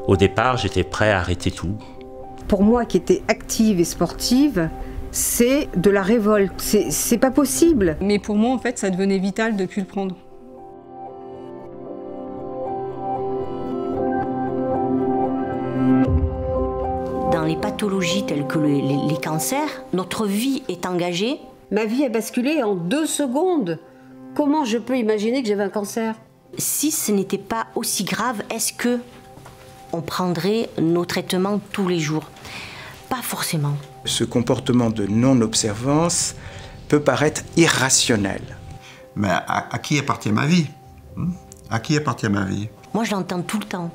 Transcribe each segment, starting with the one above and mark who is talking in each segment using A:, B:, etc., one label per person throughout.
A: Au départ, j'étais prêt à arrêter tout.
B: Pour moi qui étais active et sportive, c'est de la révolte, c'est pas possible.
C: Mais pour moi, en fait, ça devenait vital de plus le prendre.
D: Dans les pathologies telles que les cancers, notre vie est engagée.
B: Ma vie a basculé en 2 secondes. Comment je peux imaginer que j'avais un cancer?
D: Si ce n'était pas aussi grave, est-ce que on prendrait nos traitements tous les jours? Pas forcément.
E: Ce comportement de non-observance peut paraître irrationnel.
F: Mais à qui appartient ma vie? À qui appartient ma vie?
D: Moi, je l'entends tout le temps.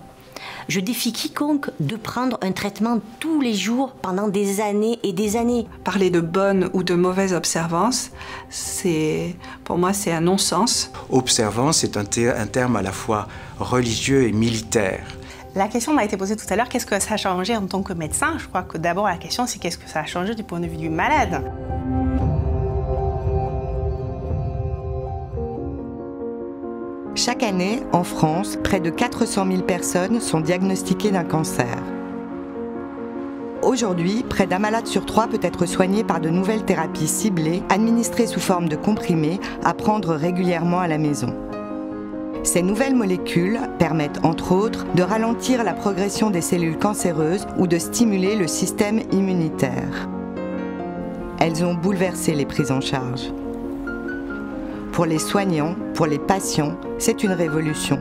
D: Je défie quiconque de prendre un traitement tous les jours pendant des années et des années.
G: Parler de bonne ou de mauvaise observance, pour moi, c'est un non-sens.
E: Observance est un terme à la fois religieux et militaire.
H: La question m'a été posée tout à l'heure, qu'est-ce que ça a changé en tant que médecin? Je crois que d'abord la question, c'est qu'est-ce que ça a changé du point de vue du malade?
I: Chaque année, en France, près de 400 000 personnes sont diagnostiquées d'un cancer. Aujourd'hui, près d'un malade sur 3 peut être soigné par de nouvelles thérapies ciblées, administrées sous forme de comprimés, à prendre régulièrement à la maison. Ces nouvelles molécules permettent, entre autres, de ralentir la progression des cellules cancéreuses ou de stimuler le système immunitaire. Elles ont bouleversé les prises en charge. Pour les soignants, pour les patients, c'est une révolution.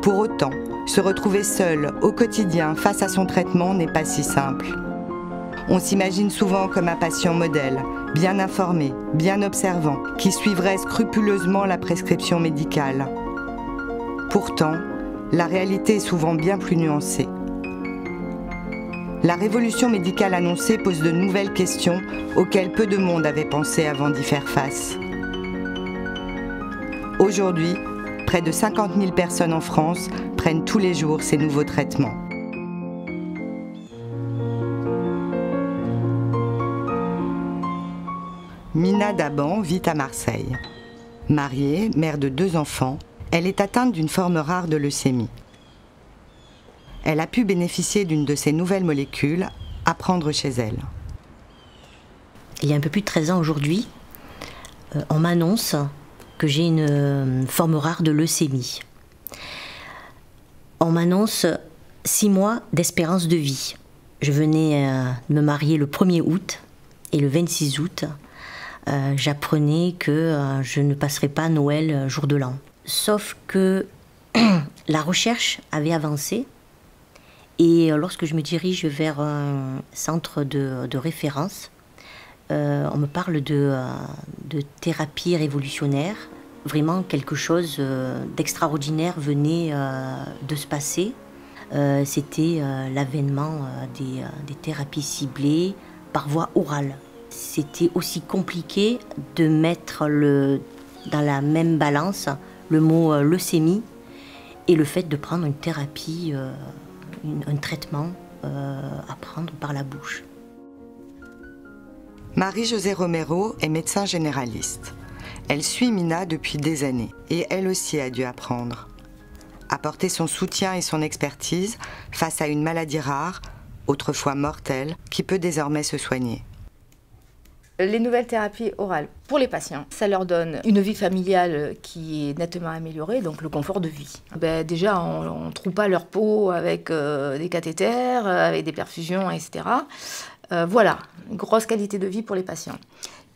I: Pour autant, se retrouver seul au quotidien face à son traitement n'est pas si simple. On s'imagine souvent comme un patient modèle, bien informé, bien observant, qui suivrait scrupuleusement la prescription médicale. Pourtant, la réalité est souvent bien plus nuancée. La révolution médicale annoncée pose de nouvelles questions auxquelles peu de monde avait pensé avant d'y faire face. Aujourd'hui, près de 50 000 personnes en France prennent tous les jours ces nouveaux traitements. Mina Daban vit à Marseille. Mariée, mère de 2 enfants, elle est atteinte d'une forme rare de leucémie. Elle a pu bénéficier d'une de ces nouvelles molécules à prendre chez elle.
D: Il y a un peu plus de 13 ans aujourd'hui, on m'annonce que j'ai une forme rare de leucémie. On m'annonce 6 mois d'espérance de vie. Je venais me marier le 1er août et le 26 août, j'apprenais que je ne passerais pas Noël jour de l'an. Sauf que la recherche avait avancé et lorsque je me dirige vers un centre de référence, on me parle de thérapie révolutionnaire. Vraiment quelque chose d'extraordinaire venait de se passer. C'était l'avènement des thérapies ciblées par voie orale. C'était aussi compliqué de mettre dans la même balance le mot leucémie et le fait de prendre une thérapie, un traitement à prendre par la bouche.
I: Marie-Josée Romero est médecin généraliste. Elle suit Mina depuis des années et elle aussi a dû apprendre. Apporter son soutien et son expertise face à une maladie rare, autrefois mortelle, qui peut désormais se soigner.
J: Les nouvelles thérapies orales pour les patients, ça leur donne une vie familiale qui est nettement améliorée, donc le confort de vie. Déjà, on ne trouve pas leur peau avec des cathéters, avec des perfusions, etc. Voilà, une grosse qualité de vie pour les patients.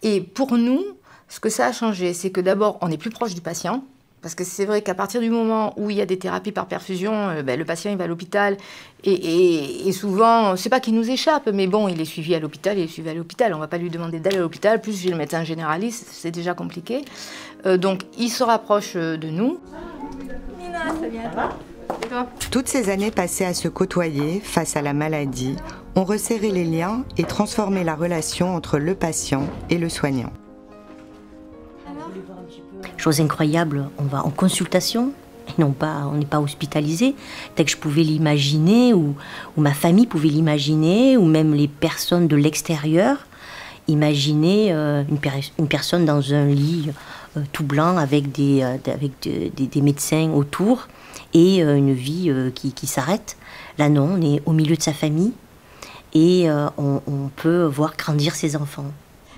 J: Et pour nous, ce que ça a changé, c'est que d'abord, on est plus proche du patient, parce que c'est vrai qu'à partir du moment où il y a des thérapies par perfusion, le patient il va à l'hôpital et souvent, c'est pas qu'il nous échappe, mais bon, il est suivi à l'hôpital, on va pas lui demander d'aller à l'hôpital, plus j'ai le médecin généraliste, c'est déjà compliqué. Donc, il se rapproche de nous.
H: Mina, ça vient.
I: Toutes ces années passées à se côtoyer face à la maladie ont resserré les liens et transformé la relation entre le patient et le soignant.
D: Chose incroyable, on va en consultation, on n'est pas hospitalisé, tel que je pouvais l'imaginer, ou ma famille pouvait l'imaginer, ou même les personnes de l'extérieur imaginer une personne dans un lit tout blanc avec des médecins autour. et une vie qui s'arrête. Là non, on est au milieu de sa famille et on peut voir grandir ses enfants.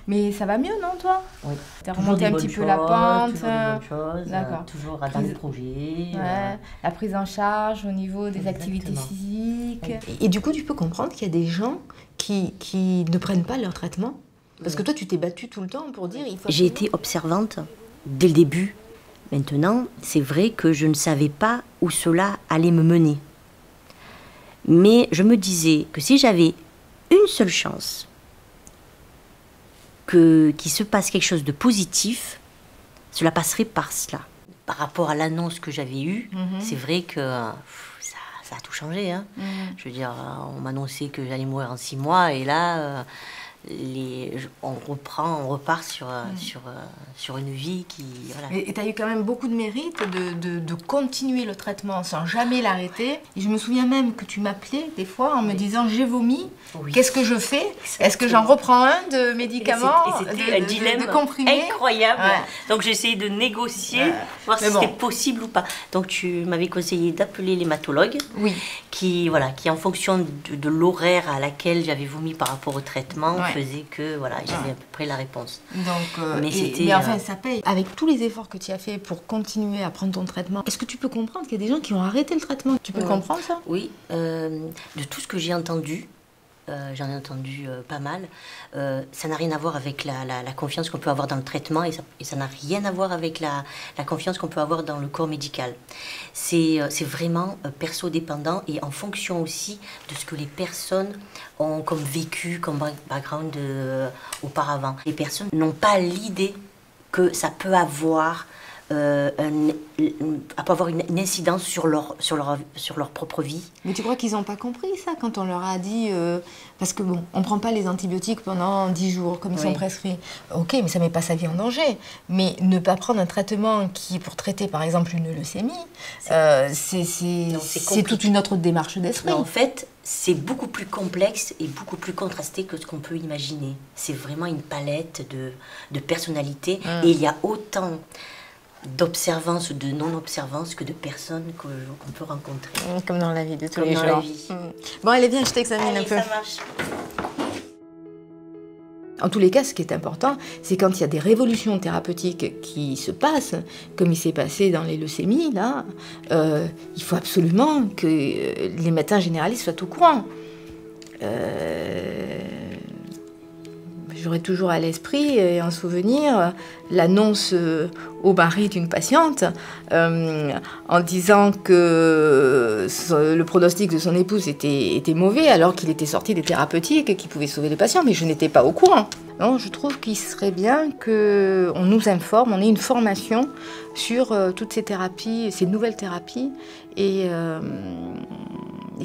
J: Mais ça va mieux, non, toi?
D: Oui.
J: T'as remonté un petit peu la pente.
D: Toujours des bonnes choses.
J: D'accord.
D: Toujours dans les projets.
J: Ouais. La prise en charge au niveau des activités physiques. Et du coup, tu peux comprendre qu'il y a des gens qui ne prennent pas leur traitement. Parce que toi, tu t'es battue tout le temps pour dire...
D: J'ai été observante dès le début. Maintenant, c'est vrai que je ne savais pas où cela allait me mener. Mais je me disais que si j'avais une seule chance... qu'il se passe quelque chose de positif, cela passerait par cela. Par rapport à l'annonce que j'avais eue, c'est vrai que ça a tout changé. Hein. Je veux dire, on m'annonçait que j'allais mourir en 6 mois, et là, on repart sur une vie qui... Voilà.
J: Et tu as eu quand même beaucoup de mérite de continuer le traitement sans jamais l'arrêter. Et je me souviens même que tu m'appelais des fois en me disant « j'ai vomi, qu'est-ce que je fais? Est-ce que j'en reprends un de médicaments,
D: c'était un dilemme
J: de comprimés
D: incroyable. Donc j'ai essayé de négocier, voir si c'était possible ou pas. Donc tu m'avais conseillé d'appeler l'hématologue, qui en fonction de l'horaire à laquelle j'avais vomi par rapport au traitement, faisait que j'avais à peu près la réponse.
J: Donc,
D: mais
J: enfin, ça paye. Avec tous les efforts que tu as fait pour continuer à prendre ton traitement, est-ce que tu peux comprendre qu'il y a des gens qui ont arrêté le traitement? Tu peux comprendre ça?
D: Oui, de tout ce que j'ai entendu, j'en ai entendu pas mal, ça n'a rien à voir avec la confiance qu'on peut avoir dans le traitement, et ça n'a rien à voir avec la confiance qu'on peut avoir dans le corps médical. C'est vraiment perso-dépendant, et en fonction aussi de ce que les personnes ont comme vécu, comme background auparavant. Les personnes n'ont pas l'idée que ça peut avoir une incidence sur leur propre vie.
J: Mais tu crois qu'ils n'ont pas compris ça quand on leur a dit... parce que bon, on ne prend pas les antibiotiques pendant 10 jours comme ils sont prescrits. Ok, mais ça ne met pas sa vie en danger. Mais ne pas prendre un traitement qui est pour traiter par exemple une leucémie, c'est toute une autre démarche d'esprit.
D: En fait, c'est beaucoup plus complexe et beaucoup plus contrasté que ce qu'on peut imaginer. C'est vraiment une palette de personnalités, et il y a autant d'observance ou de non-observance que de personnes qu'on peut rencontrer.
J: Comme dans la vie de tous les jours. Bon, allez, viens, je t'examine un peu.
D: Ça marche.
J: En tous les cas, ce qui est important, c'est quand il y a des révolutions thérapeutiques qui se passent, comme il s'est passé dans les leucémies, là, il faut absolument que les médecins généralistes soient au courant. J'aurai toujours à l'esprit et en souvenir l'annonce au mari d'une patiente en disant que le pronostic de son épouse était mauvais alors qu'il était sorti des thérapeutiques qui pouvaient sauver les patients, mais je n'étais pas au courant. Non, je trouve qu'il serait bien qu'on nous informe, on ait une formation sur toutes ces thérapies, ces nouvelles thérapies, et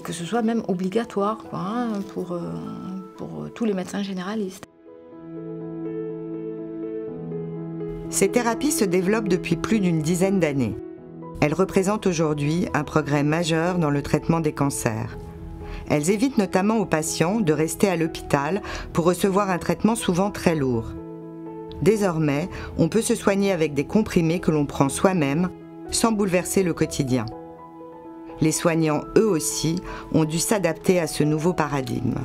J: que ce soit même obligatoire pour tous les médecins généralistes.
I: Ces thérapies se développent depuis plus d'une dizaine d'années. Elles représentent aujourd'hui un progrès majeur dans le traitement des cancers. Elles évitent notamment aux patients de rester à l'hôpital pour recevoir un traitement souvent très lourd. Désormais, on peut se soigner avec des comprimés que l'on prend soi-même, sans bouleverser le quotidien. Les soignants, eux aussi, ont dû s'adapter à ce nouveau paradigme.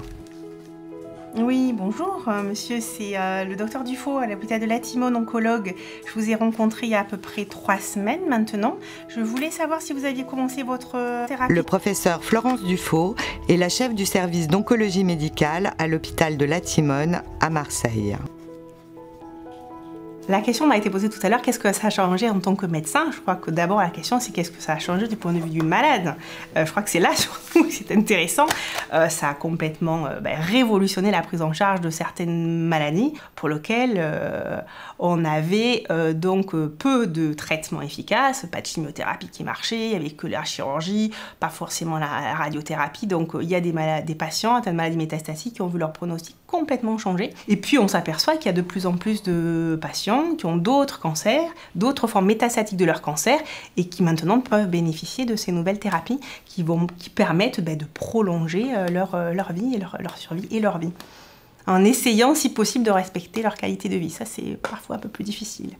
H: Oui, bonjour monsieur, c'est le docteur Dufaux à l'hôpital de Latimone, oncologue. Je vous ai rencontré il y a à peu près 3 semaines maintenant. Je voulais savoir si vous aviez commencé votre thérapie.
I: Le professeur Florence Dufaux est la chef du service d'oncologie médicale à l'hôpital de Latimone à Marseille.
H: La question m'a été posée tout à l'heure, qu'est-ce que ça a changé en tant que médecin? Je crois que d'abord la question c'est qu'est-ce que ça a changé du point de vue du malade. Je crois que c'est là surtout que c'est intéressant. Ça a complètement révolutionné la prise en charge de certaines maladies pour lesquelles on avait donc peu de traitements efficaces, pas de chimiothérapie qui marchait, il n'y avait que la chirurgie, pas forcément la radiothérapie. Donc il y a des patients atteints de maladies métastatiques qui ont vu leur pronostic complètement changer. Et puis on s'aperçoit qu'il y a de plus en plus de patients qui ont d'autres cancers, d'autres formes métastatiques de leur cancer, et qui maintenant peuvent bénéficier de ces nouvelles thérapies qui permettent de prolonger leur vie, et leur survie et leur vie. En essayant, si possible, de respecter leur qualité de vie. Ça, c'est parfois un peu plus difficile.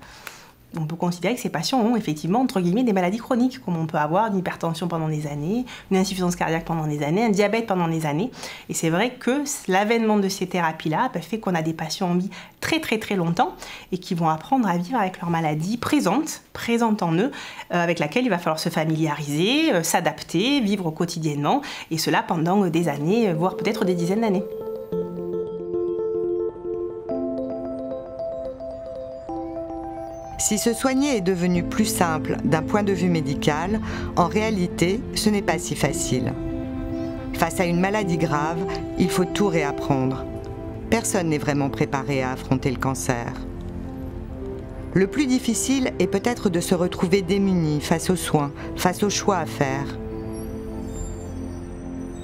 H: On peut considérer que ces patients ont effectivement, entre guillemets, des maladies chroniques, comme on peut avoir une hypertension pendant des années, une insuffisance cardiaque pendant des années, un diabète pendant des années. Et c'est vrai que l'avènement de ces thérapies-là fait qu'on a des patients en vie très très très longtemps et qui vont apprendre à vivre avec leur maladie présente en eux, avec laquelle il va falloir se familiariser, s'adapter, vivre quotidiennement, et cela pendant des années, voire peut-être des dizaines d'années.
I: Si se soigner est devenu plus simple d'un point de vue médical, en réalité, ce n'est pas si facile. Face à une maladie grave, il faut tout réapprendre. Personne n'est vraiment préparé à affronter le cancer. Le plus difficile est peut-être de se retrouver démuni face aux soins, face aux choix à faire.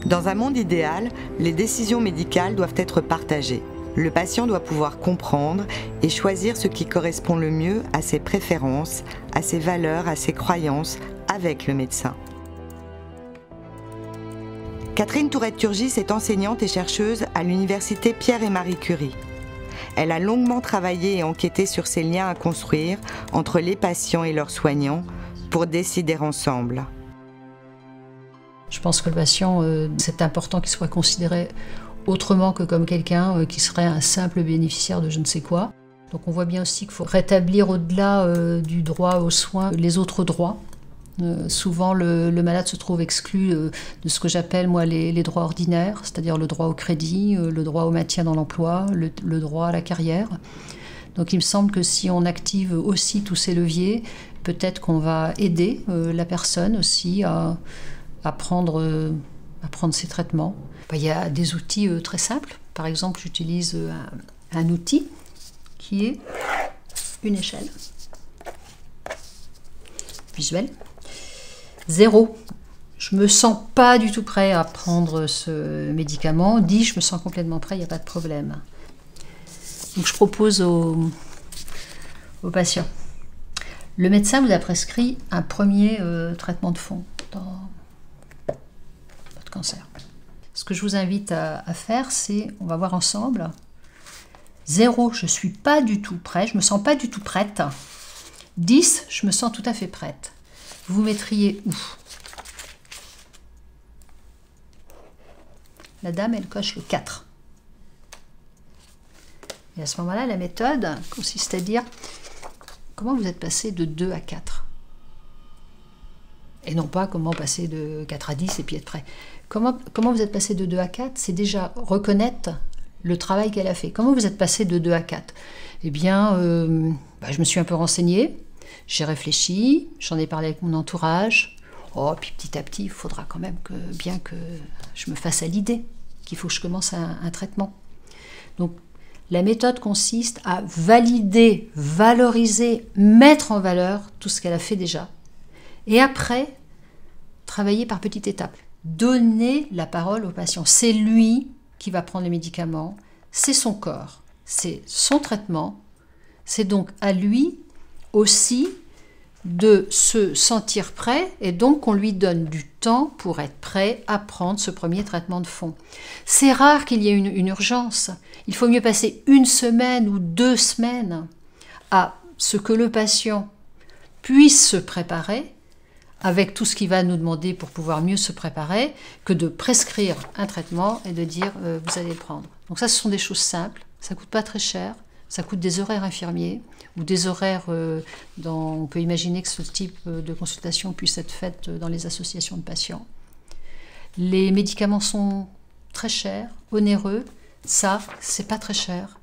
I: Dans un monde idéal, les décisions médicales doivent être partagées. Le patient doit pouvoir comprendre et choisir ce qui correspond le mieux à ses préférences, à ses valeurs, à ses croyances, avec le médecin. Catherine Tourette-Turgis est enseignante et chercheuse à l'université Pierre et Marie Curie. Elle a longuement travaillé et enquêté sur ces liens à construire entre les patients et leurs soignants pour décider ensemble.
K: Je pense que le patient, c'est important qu'il soit considéré autrement que comme quelqu'un qui serait un simple bénéficiaire de je ne sais quoi. Donc on voit bien aussi qu'il faut rétablir au-delà du droit aux soins les autres droits. Souvent le malade se trouve exclu de ce que j'appelle moi les droits ordinaires, c'est-à-dire le droit au crédit, le droit au maintien dans l'emploi, le droit à la carrière. Donc il me semble que si on active aussi tous ces leviers, peut-être qu'on va aider la personne aussi à prendre ses traitements. Il y a des outils très simples. Par exemple, j'utilise un outil qui est une échelle visuelle. 0, je me sens pas du tout prêt à prendre ce médicament. 10, je me sens complètement prêt, il n'y a pas de problème. Donc je propose aux patients. Le médecin vous a prescrit un premier traitement de fond dans votre cancer. Ce que je vous invite à faire, c'est, on va voir ensemble, 0, je ne suis pas du tout prêt, je ne me sens pas du tout prête. 10, je me sens tout à fait prête. Vous mettriez où? La dame, elle coche le 4. Et à ce moment-là, la méthode consiste à dire comment vous êtes passé de 2 à 4. Et non pas comment passer de 4 à 10 et puis être prêt. Comment vous êtes passé de 2 à 4? C'est déjà reconnaître le travail qu'elle a fait. Comment vous êtes passé de 2 à 4? Eh bien, je me suis un peu renseignée, j'ai réfléchi, j'en ai parlé avec mon entourage. Oh, puis petit à petit, il faudra quand même que je me fasse à l'idée qu'il faut que je commence un traitement. Donc, la méthode consiste à valider, valoriser, mettre en valeur tout ce qu'elle a fait déjà. Et après, travailler par petites étapes. Donner la parole au patient. C'est lui qui va prendre les médicaments, c'est son corps, c'est son traitement. C'est donc à lui aussi de se sentir prêt et donc qu'on lui donne du temps pour être prêt à prendre ce premier traitement de fond. C'est rare qu'il y ait une urgence. Il faut mieux passer 1 semaine ou 2 semaines à ce que le patient puisse se préparer avec tout ce qu'il va nous demander pour pouvoir mieux se préparer, que de prescrire un traitement et de dire vous allez le prendre. Donc ça, ce sont des choses simples, ça ne coûte pas très cher, ça coûte des horaires infirmiers, ou des horaires on peut imaginer que ce type de consultation puisse être faite dans les associations de patients. Les médicaments sont très chers, onéreux, ça, c'est pas très cher,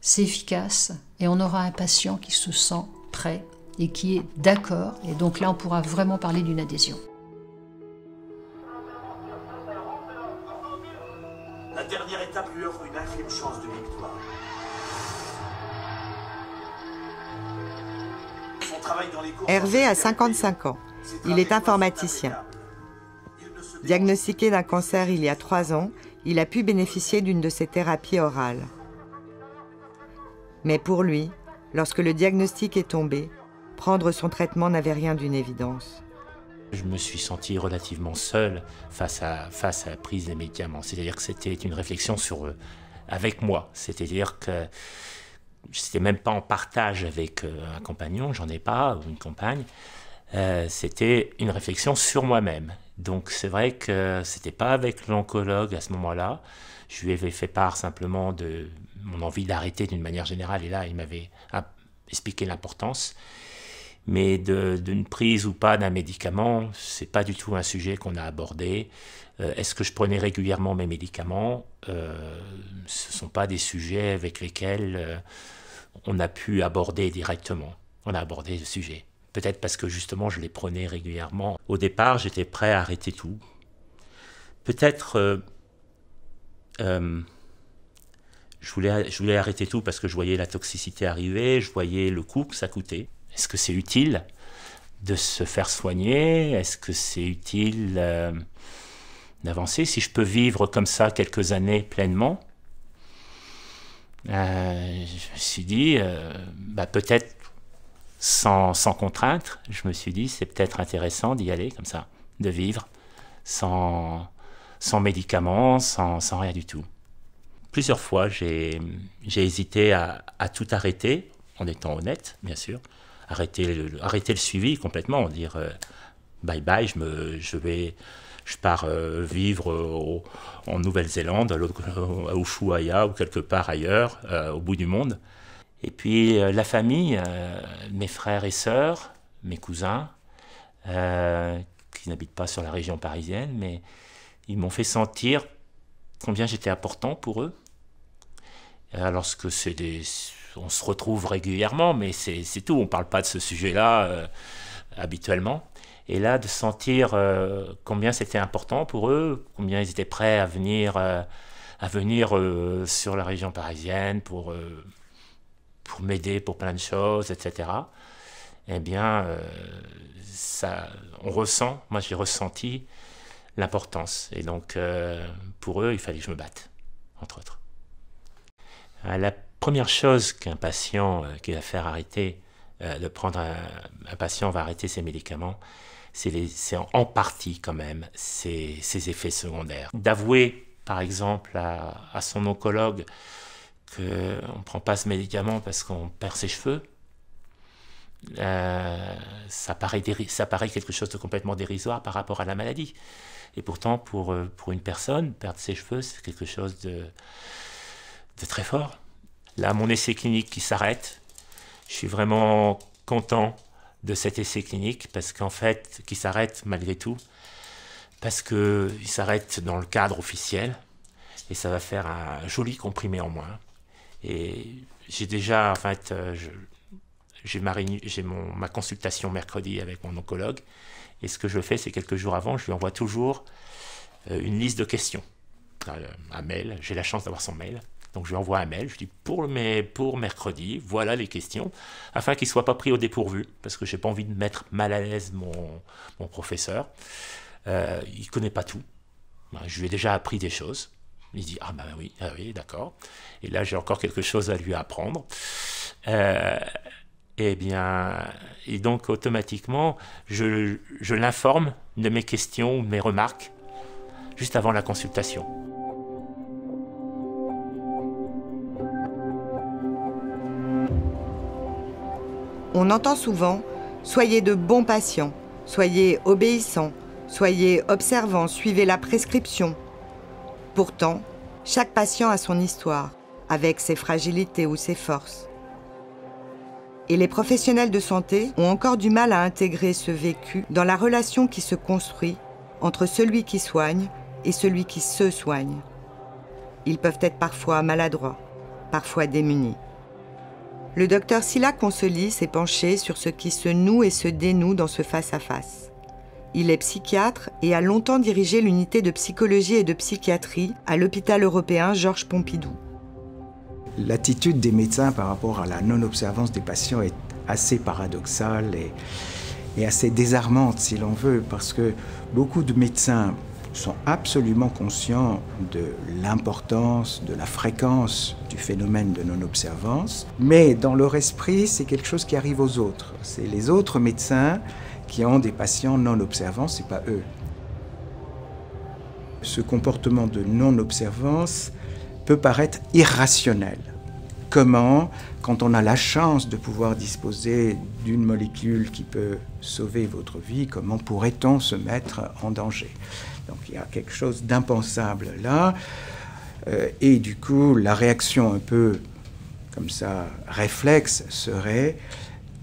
K: c'est efficace, et on aura un patient qui se sent prêt et qui est d'accord, et donc là on pourra vraiment parler d'une adhésion.
A: La dernière étape lui offre une infime chance de victoire. Son travail dans les cours...
I: Hervé a 55 ans. Il est informaticien. Diagnostiqué d'un cancer il y a 3 ans, il a pu bénéficier d'une de ces thérapies orales. Mais pour lui, lorsque le diagnostic est tombé, prendre son traitement n'avait rien d'une évidence.
A: Je me suis senti relativement seul face à la prise des médicaments. C'est-à-dire que c'était une réflexion avec moi. C'est-à-dire que c'était même pas en partage avec un compagnon, j'en ai pas, ou une compagne. C'était une réflexion sur moi-même. Donc c'est vrai que c'était pas avec l'oncologue à ce moment-là. Je lui avais fait part simplement de mon envie d'arrêter d'une manière générale, et là il m'avait expliqué l'importance. Mais d'une prise ou pas d'un médicament, c'est pas du tout un sujet qu'on a abordé. Est-ce que je prenais régulièrement mes médicaments? Ce sont pas des sujets avec lesquels on a pu aborder directement. On a abordé le sujet. Peut-être parce que justement je les prenais régulièrement. Au départ, j'étais prêt à arrêter tout. Peut-être je voulais arrêter tout parce que je voyais la toxicité arriver, je voyais le coût que ça coûtait. Est-ce que c'est utile de se faire soigner? Est-ce que c'est utile d'avancer? Si je peux vivre comme ça quelques années pleinement, je me suis dit, peut-être sans contrainte, je me suis dit, c'est peut-être intéressant d'y aller comme ça, de vivre sans médicaments, sans rien du tout. Plusieurs fois, j'ai hésité à tout arrêter, en étant honnête, bien sûr. Arrêter le suivi complètement, dire bye bye, je pars vivre en Nouvelle-Zélande, à Ushuaia ou quelque part ailleurs, au bout du monde. Et puis la famille, mes frères et sœurs, mes cousins, qui n'habitent pas sur la région parisienne, mais ils m'ont fait sentir combien j'étais important pour eux. Alors que on se retrouve régulièrement, mais c'est tout, on ne parle pas de ce sujet-là habituellement. Et là, de sentir combien c'était important pour eux, combien ils étaient prêts à venir sur la région parisienne pour m'aider pour plein de choses, etc. Eh bien, on ressent, moi j'ai ressenti l'importance. Et donc, pour eux, il fallait que je me batte, entre autres. La première chose qu'un patient qui va faire arrêter, un patient va arrêter ses médicaments, c'est en partie quand même ses effets secondaires. D'avouer, par exemple, à son oncologue qu'on ne prend pas ce médicament parce qu'on perd ses cheveux, ça paraît quelque chose de complètement dérisoire par rapport à la maladie. Et pourtant, pour une personne, perdre ses cheveux, c'est quelque chose de très fort. Là, mon essai clinique qui s'arrête, je suis vraiment content de cet essai clinique, parce qu'en fait, qui s'arrête malgré tout, parce qu'il s'arrête dans le cadre officiel, et ça va faire un joli comprimé en moins. Et j'ai déjà, en fait, j'ai ma consultation mercredi avec mon oncologue, et ce que je fais, c'est quelques jours avant, je lui envoie toujours une liste de questions. Un mail, j'ai la chance d'avoir son mail. Donc je lui envoie un mail, je dis pour mercredi, voilà les questions, afin qu'il ne soit pas pris au dépourvu, parce que je n'ai pas envie de mettre mal à l'aise mon professeur. Il ne connaît pas tout. Je lui ai déjà appris des choses. Il dit ah oui, d'accord. Et là j'ai encore quelque chose à lui apprendre. Et donc automatiquement, je l'informe de mes questions ou de mes remarques juste avant la consultation.
I: On entend souvent « Soyez de bons patients, soyez obéissants, soyez observants, suivez la prescription ». Pourtant, chaque patient a son histoire, avec ses fragilités ou ses forces. Et les professionnels de santé ont encore du mal à intégrer ce vécu dans la relation qui se construit entre celui qui soigne et celui qui se soigne. Ils peuvent être parfois maladroits, parfois démunis. Le docteur Sylla Consolis s'est penché sur ce qui se noue et se dénoue dans ce face-à-face. Il est psychiatre et a longtemps dirigé l'unité de psychologie et de psychiatrie à l'hôpital européen Georges Pompidou.
E: L'attitude des médecins par rapport à la non-observance des patients est assez paradoxale et assez désarmante, si l'on veut, parce que beaucoup de médecins sont absolument conscients de l'importance, de la fréquence du phénomène de non-observance, mais dans leur esprit, c'est quelque chose qui arrive aux autres. C'est les autres médecins qui ont des patients non-observants, c'est pas eux. Ce comportement de non-observance peut paraître irrationnel. comment, quand on a la chance de pouvoir disposer d'une molécule qui peut sauver votre vie, comment pourrait-on se mettre en danger? Donc il y a quelque chose d'impensable là. Et du coup, la réaction un peu comme ça, réflexe, serait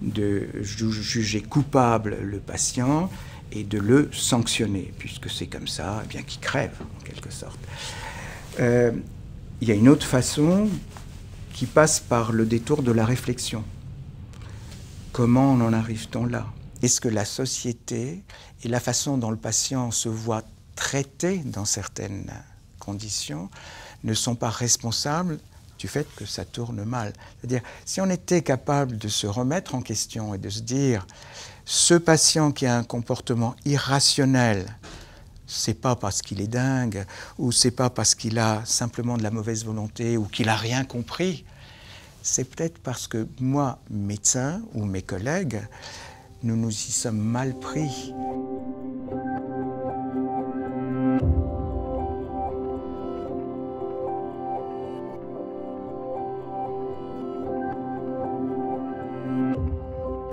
E: de juger coupable le patient et de le sanctionner, puisque c'est comme ça, eh bien qu'il crève, en quelque sorte. Il y a une autre façon qui passe par le détour de la réflexion. Comment en arrive-t-on là? Est-ce que la société et la façon dont le patient se voit traité dans certaines conditions ne sont pas responsables du fait que ça tourne mal? C'est-à-dire, si on était capable de se remettre en question et de se dire, ce patient qui a un comportement irrationnel, c'est pas parce qu'il est dingue, ou c'est pas parce qu'il a simplement de la mauvaise volonté, ou qu'il a rien compris. C'est peut-être parce que moi, médecin, ou mes collègues, nous nous y sommes mal pris.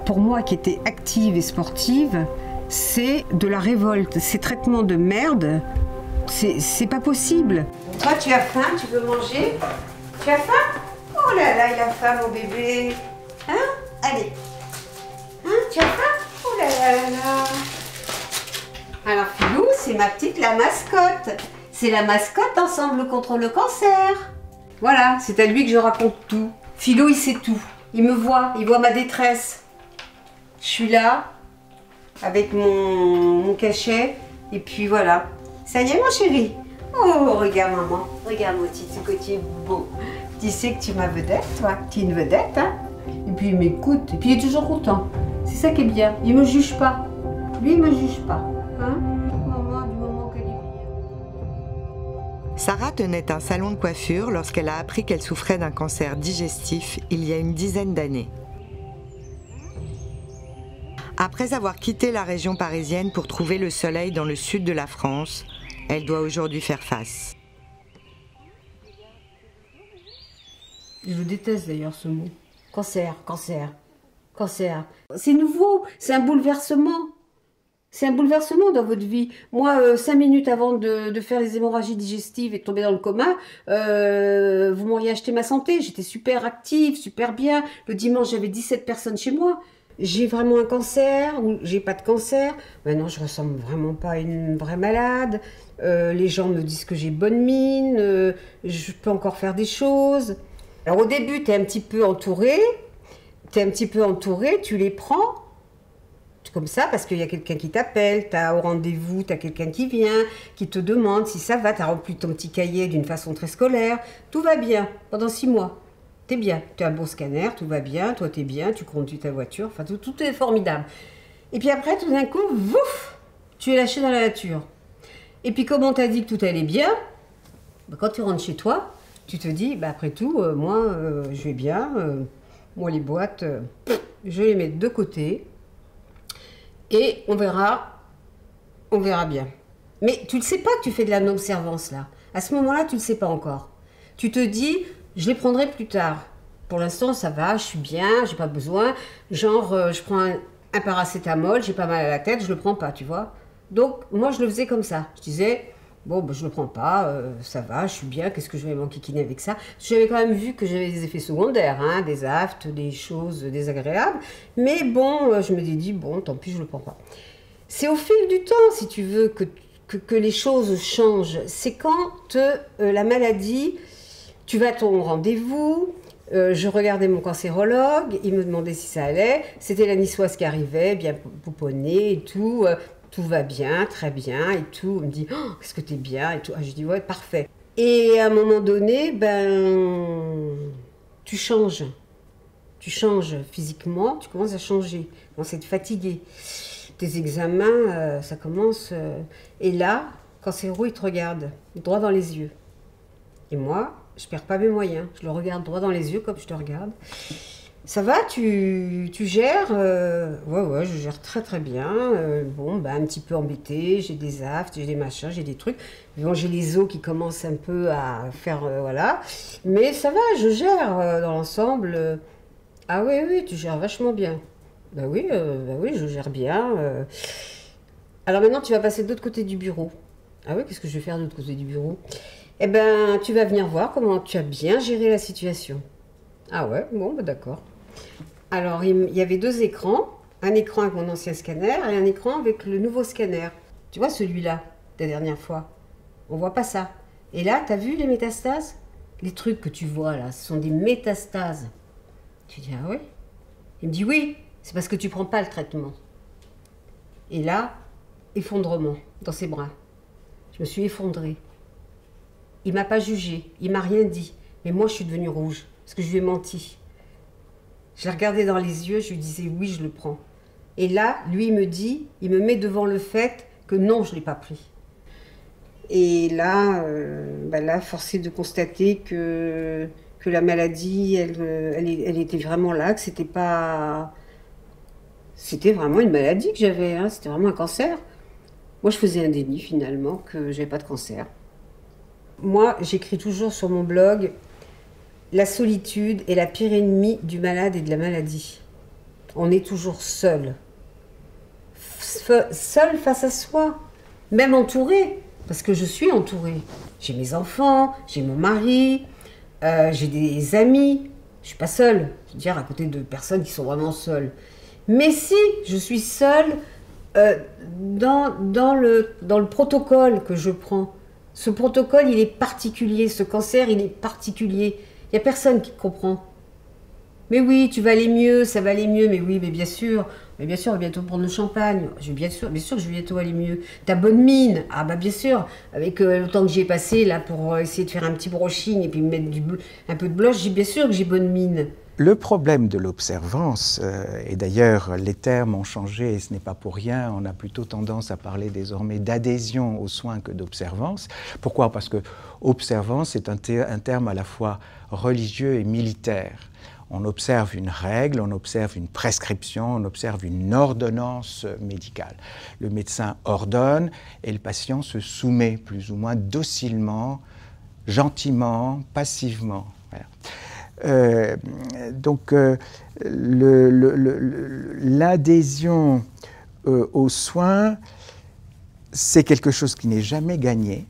B: Pour moi qui étais active et sportive, c'est de la révolte. Ces traitements de merde, c'est pas possible.
L: Toi, tu as faim, tu veux manger? Tu as faim? Oh là là, il a faim, mon bébé. Hein? Allez. Hein? Tu as faim? Oh là là là là. Alors, Philou, c'est ma petite, la mascotte. C'est la mascotte d'Ensemble contre le cancer. Voilà, c'est à lui que je raconte tout. Philou, il sait tout. Il me voit, il voit ma détresse. Je suis là, avec mon cachet, et puis voilà. Ça y est, mon chéri? Oh, regarde maman, regarde mon petit côté beau. Tu sais que tu es ma vedette, toi. Tu es une vedette, hein? Et puis il m'écoute, et puis il est toujours content. C'est ça qui est bien, il me juge pas. Lui, il me juge pas, hein? Maman, du moment qu'elle est bien.
I: Sarah tenait un salon de coiffure lorsqu'elle a appris qu'elle souffrait d'un cancer digestif il y a une dizaine d'années. Après avoir quitté la région parisienne pour trouver le soleil dans le sud de la France, elle doit aujourd'hui faire face.
L: Je déteste d'ailleurs ce mot. Cancer, cancer, cancer. C'est nouveau, c'est un bouleversement. C'est un bouleversement dans votre vie. Moi, 5 minutes avant de faire les hémorragies digestives et de tomber dans le coma, vous m'auriez acheté ma santé. J'étais super active, super bien. Le dimanche, j'avais 17 personnes chez moi. J'ai vraiment un cancer ou j'ai pas de cancer. Maintenant, je ressemble vraiment pas à une vraie malade. Les gens me disent que j'ai bonne mine. Je peux encore faire des choses. Alors au début, tu es un petit peu entouré. Tu les prends. Comme ça, parce qu'il y a quelqu'un qui t'appelle, tu as au rendez-vous, tu as quelqu'un qui vient, qui te demande si ça va, tu as rempli ton petit cahier d'une façon très scolaire. Tout va bien pendant 6 mois. T'es bien, tu as un beau scanner, tout va bien, toi t'es bien, tu conduis ta voiture, enfin tout est formidable. Et puis après, tout d'un coup, vouf, tu es lâché dans la nature. Et puis comme on t'a dit que tout allait bien, bah, quand tu rentres chez toi, tu te dis, bah, après tout, moi je vais bien, moi les boîtes, je vais les mettre de côté, et on verra bien. Mais tu ne sais pas que tu fais de la non-observance là. À ce moment-là, tu ne le sais pas encore. Tu te dis, je les prendrai plus tard. Pour l'instant, ça va, je suis bien, j'ai pas besoin. Genre, je prends un paracétamol, j'ai pas mal à la tête, je le prends pas, tu vois. Donc, moi, je le faisais comme ça. Je disais, bon, ben, je le prends pas, ça va, je suis bien, qu'est-ce que je vais m'enquiquiner avec ça? J'avais quand même vu que j'avais des effets secondaires, hein, des aftes, des choses désagréables. Mais bon, je me suis dit, bon, tant pis, je le prends pas. C'est au fil du temps, si tu veux, que les choses changent. C'est quand la maladie... Tu vas à ton rendez-vous, je regardais mon cancérologue, il me demandait si ça allait, c'était la niçoise qui arrivait, bien pouponnée et tout, tout va bien, très bien et tout. Il me dit, oh, est-ce que t'es bien et tout. Ah, je dis, ouais, parfait. Et à un moment donné, ben, tu changes physiquement, tu commences à changer, tu commences à être fatigué. Tes examens, ça commence, et là, cancéro, il te regarde droit dans les yeux. Et moi, je perds pas mes moyens. Je le regarde droit dans les yeux comme je te regarde. Ça va, tu gères Ouais, je gère très très bien. Bon, bah, un petit peu embêtée, j'ai des aftes, j'ai des machins, j'ai des trucs. Bon, j'ai les os qui commencent un peu à faire... voilà. Mais ça va, je gère dans l'ensemble. Ah oui, tu gères vachement bien. Bah oui, je gère bien. Alors maintenant, tu vas passer de l'autre côté du bureau. Ah oui, qu'est-ce que je vais faire de l'autre côté du bureau? Eh ben, tu vas venir voir comment tu as bien géré la situation. Ah ouais, bon, bah d'accord. Alors, il y avait 2 écrans. Un écran avec mon ancien scanner et un écran avec le nouveau scanner. Tu vois celui-là, la dernière fois? On voit pas ça. Et là, t'as vu les métastases? Les trucs que tu vois là, ce sont des métastases. Tu dis, ah oui? Il me dit, oui, c'est parce que tu prends pas le traitement. Et là, effondrement dans ses bras. Je me suis effondrée. Il m'a pas jugé, il m'a rien dit. Mais moi, je suis devenue rouge, parce que je lui ai menti. Je l'ai regardé dans les yeux, je lui disais oui, je le prends. Et là, lui, il me met devant le fait que non, je ne l'ai pas pris. Et là, force est de constater que la maladie, elle était vraiment là, que c'était pas... C'était vraiment une maladie que j'avais, hein, c'était vraiment un cancer. Moi, je faisais un déni finalement, que j'avais pas de cancer. Moi, j'écris toujours sur mon blog: la solitude est la pire ennemie du malade et de la maladie. On est toujours seul. Seul face à soi. Même entouré. Parce que je suis entourée. J'ai mes enfants, j'ai mon mari, j'ai des amis. Je suis pas seule. Je veux dire, à côté de personnes qui sont vraiment seules. Mais si, je suis seule dans le protocole que je prends. Ce protocole, il est particulier. Ce cancer, il est particulier. Il n'y a personne qui comprend. Mais oui, tu vas aller mieux, ça va aller mieux. Mais oui, mais bien sûr, on va bientôt prendre le champagne. Bien sûr que je vais bientôt aller mieux. Ta bonne mine, ah bah bien sûr, avec le temps que j'y ai passé là pour essayer de faire un petit brushing et puis mettre un peu de blush, bien sûr que j'ai bonne mine.
E: Le problème de l'observance, et d'ailleurs les termes ont changé et ce n'est pas pour rien, on a plutôt tendance à parler désormais d'adhésion aux soins que d'observance. Pourquoi? Parce que observance est un terme à la fois religieux et militaire. On observe une règle, on observe une prescription, on observe une ordonnance médicale. Le médecin ordonne et le patient se soumet plus ou moins docilement, gentiment, passivement. Voilà. Donc l'adhésion aux soins, c'est quelque chose qui n'est jamais gagné.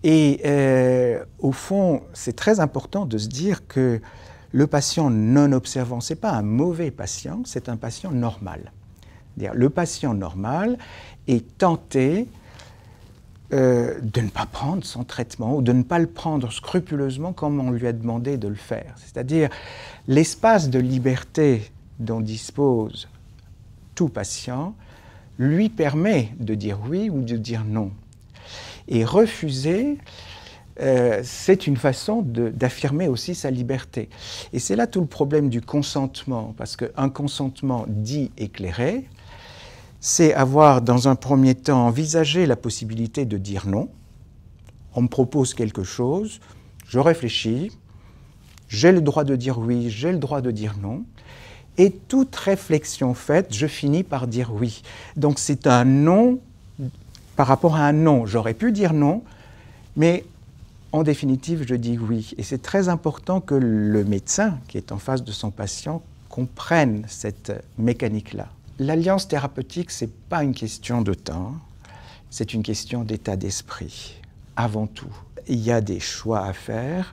E: Et au fond, c'est très important de se dire que le patient non observant, ce n'est pas un mauvais patient, c'est un patient normal. Le patient normal est tenté de ne pas prendre son traitement ou de ne pas le prendre scrupuleusement comme on lui a demandé de le faire. C'est-à-dire l'espace de liberté dont dispose tout patient lui permet de dire oui ou de dire non. Et refuser, c'est une façon d'affirmer aussi sa liberté. Et c'est là tout le problème du consentement, parce qu'un consentement dit éclairé, c'est avoir dans un premier temps envisagé la possibilité de dire non. On me propose quelque chose, je réfléchis, j'ai le droit de dire oui, j'ai le droit de dire non. Et toute réflexion faite, je finis par dire oui. Donc c'est un non par rapport à un non. J'aurais pu dire non, mais en définitive, je dis oui. Et c'est très important que le médecin qui est en face de son patient comprenne cette mécanique-là. L'alliance thérapeutique, ce n'est pas une question de temps, c'est une question d'état d'esprit, avant tout. Il y a des choix à faire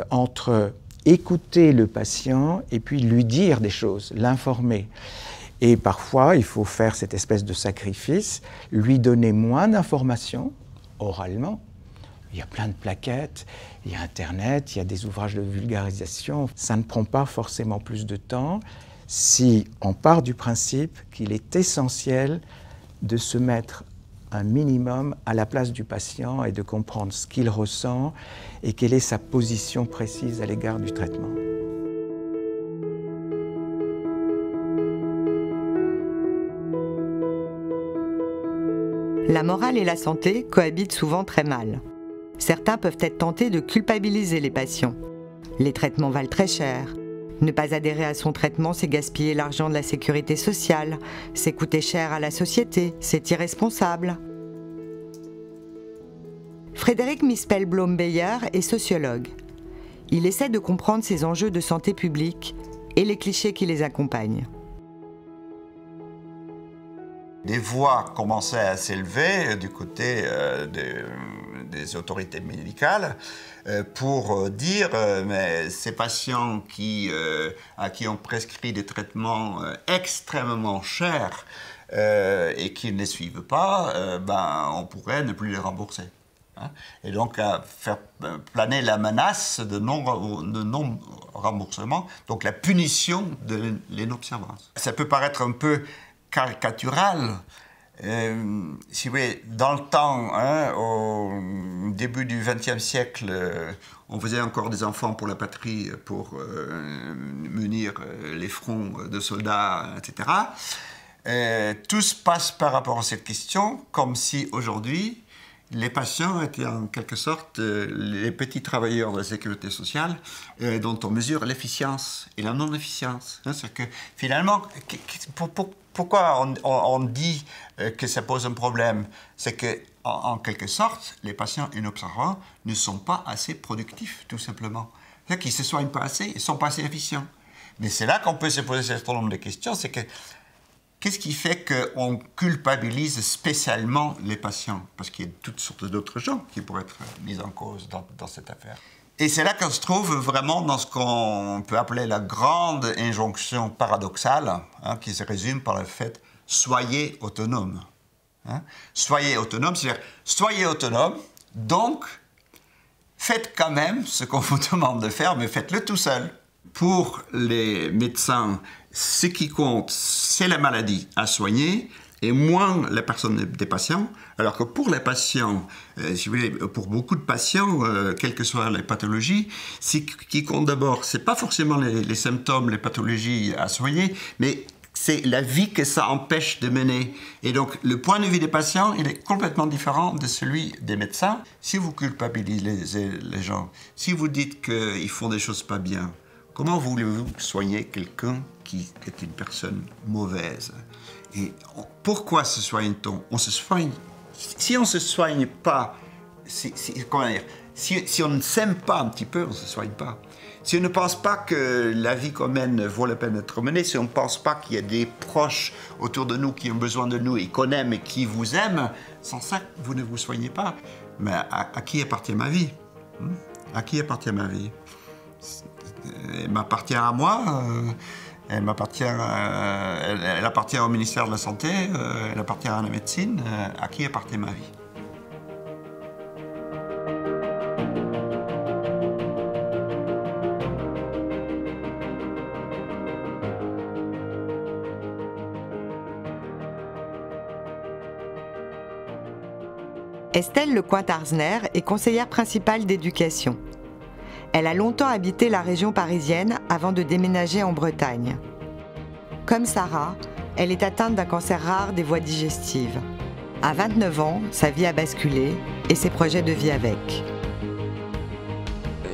E: entre écouter le patient et puis lui dire des choses, l'informer. Et parfois, il faut faire cette espèce de sacrifice, lui donner moins d'informations, oralement. Il y a plein de plaquettes, il y a Internet, il y a des ouvrages de vulgarisation. Ça ne prend pas forcément plus de temps si on part du principe qu'il est essentiel de se mettre un minimum à la place du patient et de comprendre ce qu'il ressent et quelle est sa position précise à l'égard du traitement.
I: La morale et la santé cohabitent souvent très mal. Certains peuvent être tentés de culpabiliser les patients. Les traitements valent très cher. Ne pas adhérer à son traitement, c'est gaspiller l'argent de la sécurité sociale, c'est coûter cher à la société, c'est irresponsable. Frédéric Mispel-Bloembeyer est sociologue. Il essaie de comprendre ces enjeux de santé publique et les clichés qui les accompagnent.
F: Des voix commençaient à s'élever du côté des autorités médicales pour dire mais ces patients à qui on prescrit des traitements extrêmement chers et qui ne les suivent pas, on pourrait ne plus les rembourser. Et donc à faire planer la menace de non-remboursement, donc la punition de l'inobservance. Ça peut paraître un peu caricatural. Si vous voulez, dans le temps, au début du XXe siècle, on faisait encore des enfants pour la patrie, pour munir les fronts de soldats, etc. Tout se passe par rapport à cette question, comme si aujourd'hui, les patients étaient en quelque sorte les petits travailleurs de la sécurité sociale dont on mesure l'efficience et la non-efficience. C'est que finalement, pourquoi on dit que ça pose un problème? C'est que en quelque sorte, les patients inobservants ne sont pas assez productifs, tout simplement. C'est-à-dire qu'ils ne se soignent pas assez, ils ne sont pas assez efficients. Mais c'est là qu'on peut se poser un certain nombre de questions, c'est que qu'est-ce qui fait qu'on culpabilise spécialement les patients? Parce qu'il y a toutes sortes d'autres gens qui pourraient être mis en cause dans cette affaire. Et c'est là qu'on se trouve vraiment dans ce qu'on peut appeler la grande injonction paradoxale, qui se résume par le fait « soyez autonome ». Soyez autonome, c'est-à-dire soyez autonome, donc faites quand même ce qu'on vous demande de faire, mais faites-le tout seul. Pour les médecins, ce qui compte, c'est la maladie à soigner et moins la personne des patients. Alors que pour les patients, si vous voulez, pour beaucoup de patients, quelles que soient les pathologies, ce qui compte d'abord, ce n'est pas forcément les symptômes, les pathologies à soigner, mais c'est la vie que ça empêche de mener. Et donc, le point de vue des patients, il est complètement différent de celui des médecins. Si vous culpabilisez les gens, si vous dites qu'ils font des choses pas bien, comment voulez-vous soigner quelqu'un qui est une personne mauvaise? Et pourquoi se soigne-t-on? On se soigne. Si on ne se soigne pas, comment dire, si on ne s'aime pas un petit peu, on ne se soigne pas. Si on ne pense pas que la vie qu'on mène vaut la peine d'être menée, si on ne pense pas qu'il y a des proches autour de nous qui ont besoin de nous et qu'on aime et qui vous aiment, sans ça, vous ne vous soignez pas. Mais à qui appartient ma vie? À qui appartient ma vie? Elle m'appartient à moi, elle appartient au ministère de la Santé, elle appartient à la médecine. À qui appartient ma vie?
I: Estelle Lecointe-Arzner est conseillère principale d'éducation. Elle a longtemps habité la région parisienne avant de déménager en Bretagne. Comme Sarah, elle est atteinte d'un cancer rare des voies digestives. À 29 ans, sa vie a basculé et ses projets de vie avec.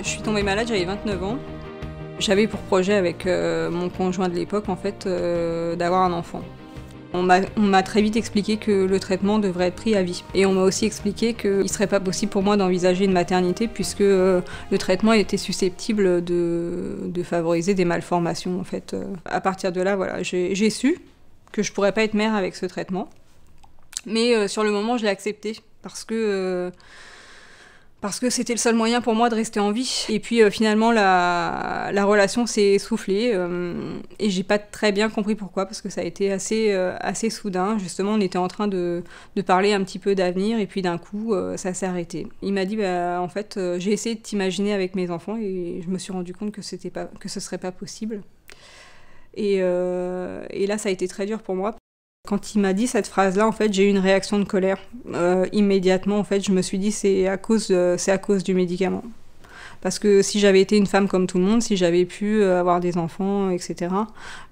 C: Je suis tombée malade, j'avais 29 ans. J'avais pour projet avec mon conjoint de l'époque en fait, d'avoir un enfant. On m'a très vite expliqué que le traitement devrait être pris à vie. Et on m'a aussi expliqué qu'il ne serait pas possible pour moi d'envisager une maternité puisque le traitement était susceptible de favoriser des malformations. En fait. À partir de là, voilà, j'ai su que je ne pourrais pas être mère avec ce traitement. Mais sur le moment, je l'ai accepté parce que c'était le seul moyen pour moi de rester en vie. Et puis finalement, la relation s'est essoufflée et j'ai pas très bien compris pourquoi, parce que ça a été assez soudain. Justement, on était en train de parler un petit peu d'avenir et puis d'un coup, ça s'est arrêté. Il m'a dit, en fait, j'ai essayé de t'imaginer avec mes enfants et je me suis rendu compte que ce serait pas possible. Et là, ça a été très dur pour moi. Quand il m'a dit cette phrase-là, en fait, j'ai eu une réaction de colère. Immédiatement, en fait, je me suis dit c'est à cause du médicament. Parce que si j'avais été une femme comme tout le monde, si j'avais pu avoir des enfants, etc.,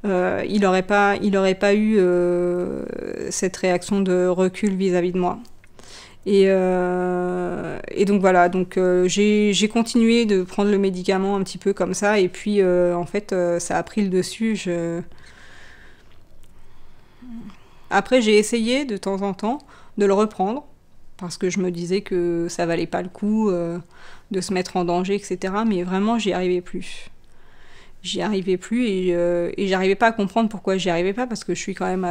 C: il n'aurait pas eu cette réaction de recul vis-à-vis de moi. Et donc voilà, donc j'ai continué de prendre le médicament un petit peu comme ça, et puis en fait ça a pris le dessus. Après j'ai essayé de temps en temps de le reprendre, parce que je me disais que ça valait pas le coup de se mettre en danger, etc. Mais vraiment j'y arrivais plus. J'y arrivais plus et j'arrivais pas à comprendre pourquoi j'y arrivais pas, parce que je suis quand même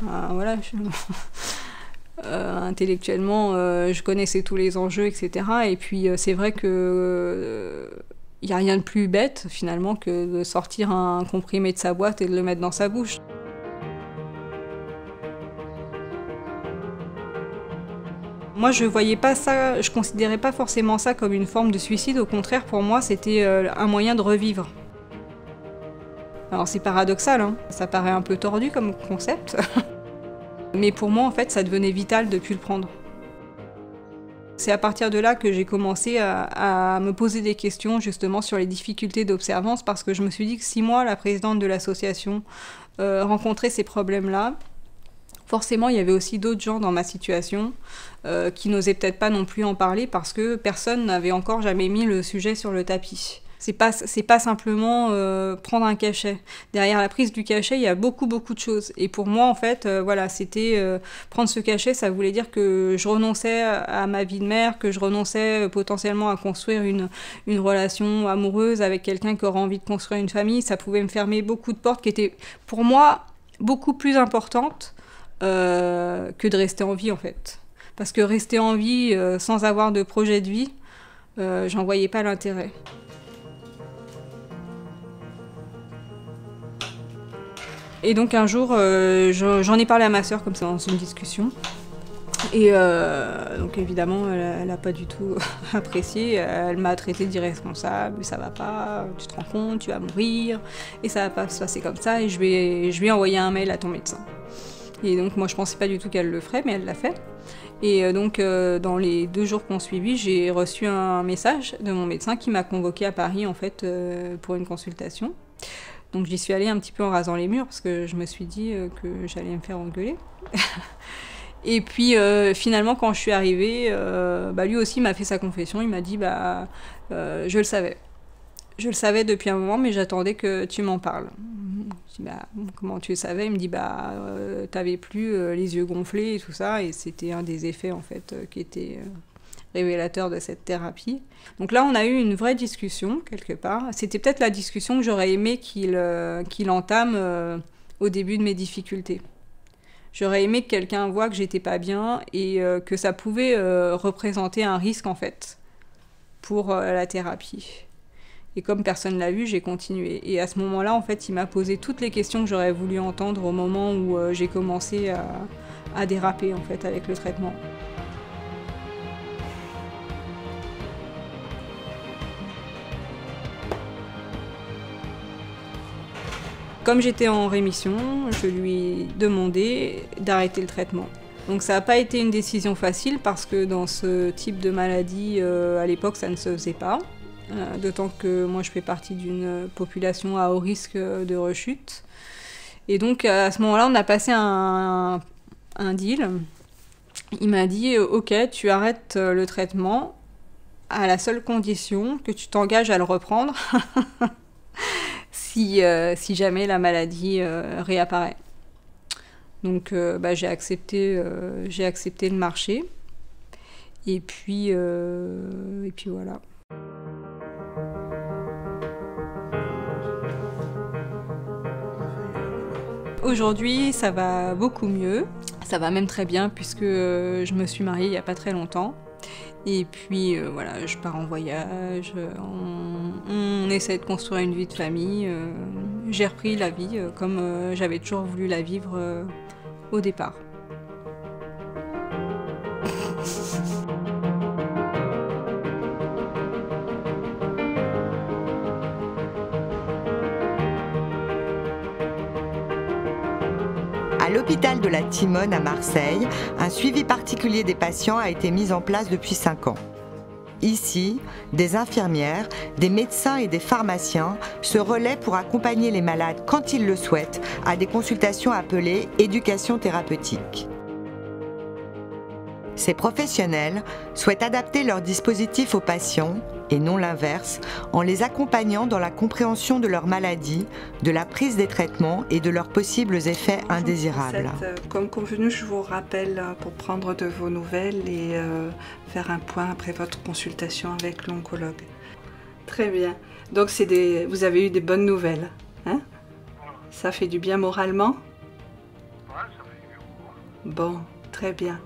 C: voilà... intellectuellement, je connaissais tous les enjeux, etc. Et puis c'est vrai que il n'y a rien de plus bête finalement que de sortir un comprimé de sa boîte et de le mettre dans sa bouche. Moi, je voyais pas ça, je considérais pas forcément ça comme une forme de suicide. Au contraire, pour moi, c'était un moyen de revivre. Alors c'est paradoxal, hein. Ça paraît un peu tordu comme concept. Mais pour moi, en fait, ça devenait vital de ne plus le prendre. C'est à partir de là que j'ai commencé à me poser des questions justement sur les difficultés d'observance, parce que je me suis dit que si moi, la présidente de l'association, rencontrait ces problèmes-là, forcément, il y avait aussi d'autres gens dans ma situation qui n'osaient peut-être pas non plus en parler, parce que personne n'avait encore jamais mis le sujet sur le tapis. C'est pas simplement prendre un cachet. Derrière la prise du cachet, il y a beaucoup de choses. Et pour moi, en fait, voilà, c'était prendre ce cachet, ça voulait dire que je renonçais à ma vie de mère, que je renonçais potentiellement à construire une relation amoureuse avec quelqu'un qui aurait envie de construire une famille. Ça pouvait me fermer beaucoup de portes qui étaient, pour moi, beaucoup plus importantes que de rester en vie, en fait. Parce que rester en vie sans avoir de projet de vie, j'en voyais pas l'intérêt. Et donc un jour, j'en ai parlé à ma sœur comme ça dans une discussion. Et donc évidemment, elle n'a pas du tout apprécié. Elle m'a traité d'irresponsable, ça va pas, tu te rends compte, tu vas mourir, et ça va pas se passer comme ça, et je vais envoyer un mail à ton médecin. Et donc moi je pensais pas du tout qu'elle le ferait, mais elle l'a fait. Et donc dans les 2 jours qui ont suivi, j'ai reçu un message de mon médecin qui m'a convoquée à Paris en fait pour une consultation. Donc j'y suis allée un petit peu en rasant les murs, parce que je me suis dit que j'allais me faire engueuler. Et puis finalement quand je suis arrivée, lui aussi m'a fait sa confession, il m'a dit je le savais. Je le savais depuis un moment, mais j'attendais que tu m'en parles. Je dis comment tu le savais? Il me dit t'avais plus les yeux gonflés et tout ça, et c'était un des effets en fait qui était révélateur de cette thérapie. Donc là, on a eu une vraie discussion, quelque part. C'était peut-être la discussion que j'aurais aimé qu'il entame au début de mes difficultés. J'aurais aimé que quelqu'un voie que j'étais pas bien et que ça pouvait représenter un risque, en fait, pour la thérapie. Et comme personne l'a vu, j'ai continué. Et à ce moment-là, en fait, il m'a posé toutes les questions que j'aurais voulu entendre au moment où j'ai commencé à déraper, en fait, avec le traitement. Comme j'étais en rémission, je lui ai demandé d'arrêter le traitement. Donc ça n'a pas été une décision facile, parce que dans ce type de maladie, à l'époque, ça ne se faisait pas. D'autant que moi, je fais partie d'une population à haut risque de rechute. Et donc à ce moment-là, on a passé un deal. Il m'a dit « Ok, tu arrêtes le traitement à la seule condition que tu t'engages à le reprendre ». Si jamais la maladie réapparaît. Donc j'ai accepté le marché. Et puis voilà. Aujourd'hui, ça va beaucoup mieux. Ça va même très bien, puisque je me suis mariée il n'y a pas très longtemps. Et puis voilà, je pars en voyage, on essaie de construire une vie de famille. J'ai repris la vie comme j'avais toujours voulu la vivre au départ.
I: À l'hôpital de la Timone à Marseille, un suivi particulier des patients a été mis en place depuis 5 ans. Ici, des infirmières, des médecins et des pharmaciens se relaient pour accompagner les malades quand ils le souhaitent à des consultations appelées éducation thérapeutique. Ces professionnels souhaitent adapter leur dispositif aux patients, et non l'inverse, en les accompagnant dans la compréhension de leur maladie, de la prise des traitements et de leurs possibles effets indésirables.
G: Comme convenu, je vous rappelle pour prendre de vos nouvelles et faire un point après votre consultation avec l'oncologue. Très bien. Donc vous avez eu des bonnes nouvelles, hein? Ça fait du bien moralement?
M: Ouais, ça fait du bien.
G: Bon, très bien.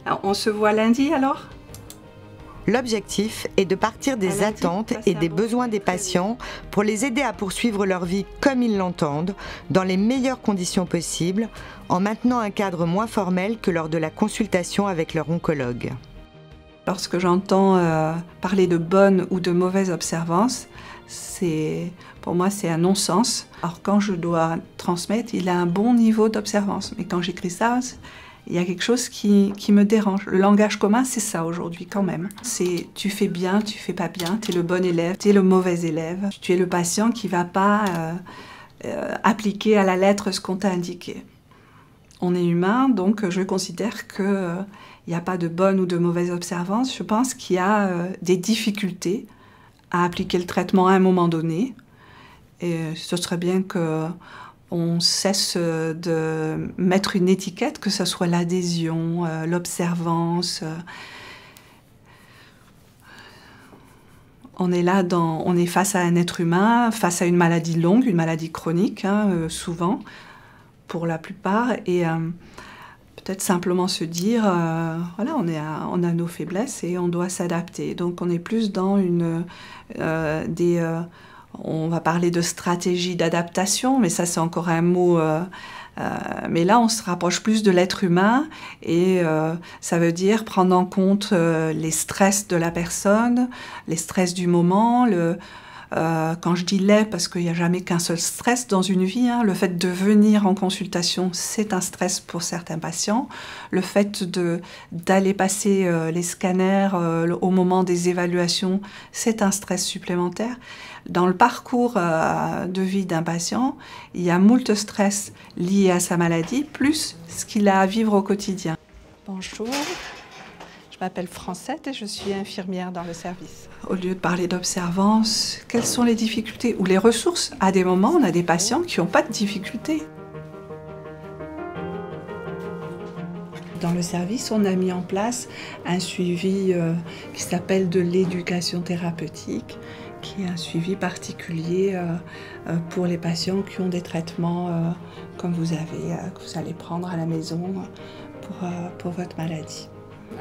G: Alors, on se voit lundi alors?
I: L'objectif est de partir des attentes et des besoins des patients pour les aider à poursuivre leur vie comme ils l'entendent, dans les meilleures conditions possibles, en maintenant un cadre moins formel que lors de la consultation avec leur oncologue.
G: Lorsque j'entends parler de bonne ou de mauvaise observance, pour moi c'est un non-sens. Alors quand je dois transmettre, il a un bon niveau d'observance, mais quand j'écris ça, il y a quelque chose qui me dérange. Le langage commun, c'est ça aujourd'hui quand même. C'est tu fais bien, tu fais pas bien, tu es le bon élève, tu es le mauvais élève. Tu es le patient qui va pas appliquer à la lettre ce qu'on t'a indiqué. On est humain, donc je considère qu'il n'y a pas de bonne ou de mauvaise observance. Je pense qu'il y a des difficultés à appliquer le traitement à un moment donné. Et ce serait bien qu'on cesse de mettre une étiquette, que ce soit l'adhésion, l'observance. On est là, on est face à un être humain, face à une maladie longue, une maladie chronique, souvent, pour la plupart. Et peut-être simplement se dire, voilà, on a nos faiblesses et on doit s'adapter. Donc on est plus dans on va parler de stratégie d'adaptation, mais ça c'est encore un mot. Mais là, on se rapproche plus de l'être humain et ça veut dire prendre en compte les stress de la personne, les stress du moment. Quand je dis les, parce qu'il n'y a jamais qu'un seul stress dans une vie, le fait de venir en consultation, c'est un stress pour certains patients. Le fait d'aller passer les scanners au moment des évaluations, c'est un stress supplémentaire. Dans le parcours de vie d'un patient, il y a moult stress liés à sa maladie, plus ce qu'il a à vivre au quotidien. Bonjour. Je m'appelle Francette et je suis infirmière dans le service. Au lieu de parler d'observance, quelles sont les difficultés ou les ressources? À des moments, on a des patients qui n'ont pas de difficultés. Dans le service, on a mis en place un suivi qui s'appelle de l'éducation thérapeutique, qui est un suivi particulier pour les patients qui ont des traitements comme que vous allez prendre à la maison pour votre maladie.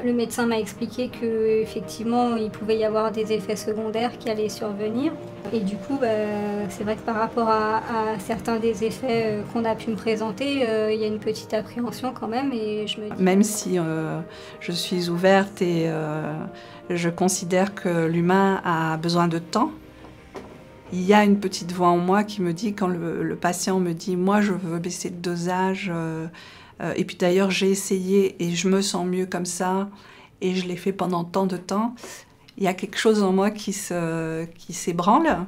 N: Le médecin m'a expliqué qu'effectivement, il pouvait y avoir des effets secondaires qui allaient survenir. Et du coup, c'est vrai que par rapport à certains des effets qu'on a pu me présenter, il y a une petite appréhension quand même. Et je me dis...
G: Même si je suis ouverte et je considère que l'humain a besoin de temps, il y a une petite voix en moi qui me dit, quand le patient me dit « moi, je veux baisser de dosage », et puis d'ailleurs, j'ai essayé et je me sens mieux comme ça, et je l'ai fait pendant tant de temps. Il y a quelque chose en moi qui s'ébranle.